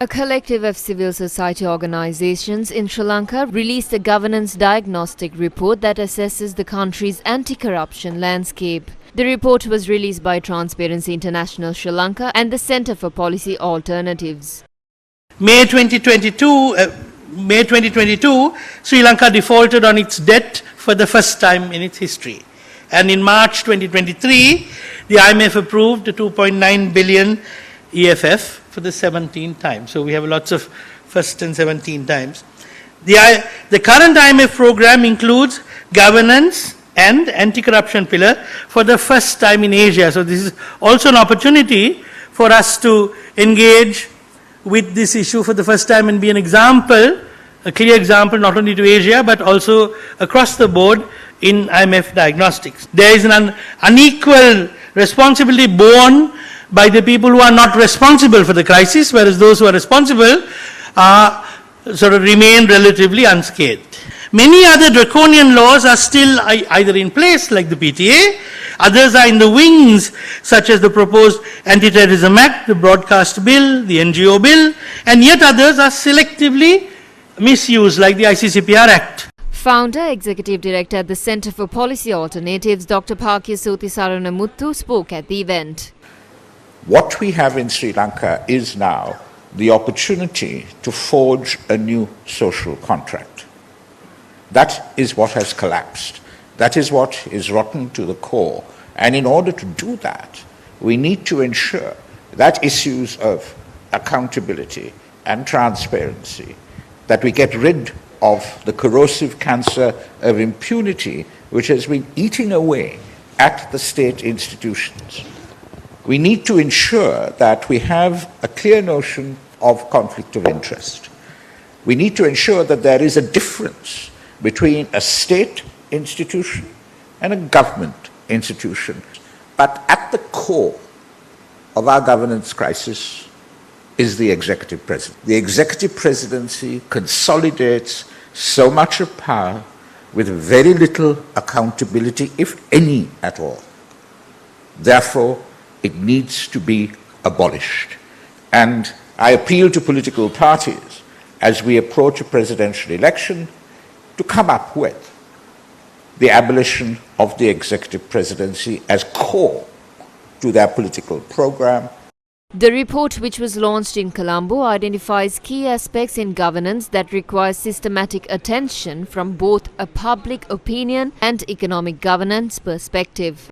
A collective of civil society organizations in Sri Lanka released a governance diagnostic report that assesses the country's anti-corruption landscape. The report was released by Transparency International Sri Lanka and the Centre for Policy Alternatives. May 2022, Sri Lanka defaulted on its debt for the first time in its history. And in March 2023, the IMF approved the 2.9 billion EFF for the 17th time. So we have lots of first and 17 times. The current IMF program includes governance and anti-corruption pillar for the first time in Asia. So this is also an opportunity for us to engage with this issue for the first time and be an example, a clear example not only to Asia but also across the board in IMF diagnostics. There is an unequal responsibility borne by the people who are not responsible for the crisis, whereas those who are responsible sort of remain relatively unscathed. Many other draconian laws are still either in place, like the PTA, others are in the wings, such as the proposed Anti-Terrorism Act, the Broadcast Bill, the NGO Bill, and yet others are selectively misused, like the ICCPR Act. Founder, Executive Director at the Centre for Policy Alternatives, Dr. Pakiasuthi Saranamuthu spoke at the event. What we have in Sri Lanka is now the opportunity to forge a new social contract. That is what has collapsed. That is what is rotten to the core. And in order to do that, we need to ensure that issues of accountability and transparency, that we get rid of the corrosive cancer of impunity which has been eating away at the state institutions. We need to ensure that we have a clear notion of conflict of interest. We need to ensure that there is a difference between a state institution and a government institution. But at the core of our governance crisis is the executive president. The executive presidency consolidates so much of power with very little accountability, if any at all. Therefore, it needs to be abolished. And I appeal to political parties as we approach a presidential election to come up with the abolition of the executive presidency as core to their political program. The report, which was launched in Colombo, identifies key aspects in governance that require systematic attention from both a public opinion and economic governance perspective.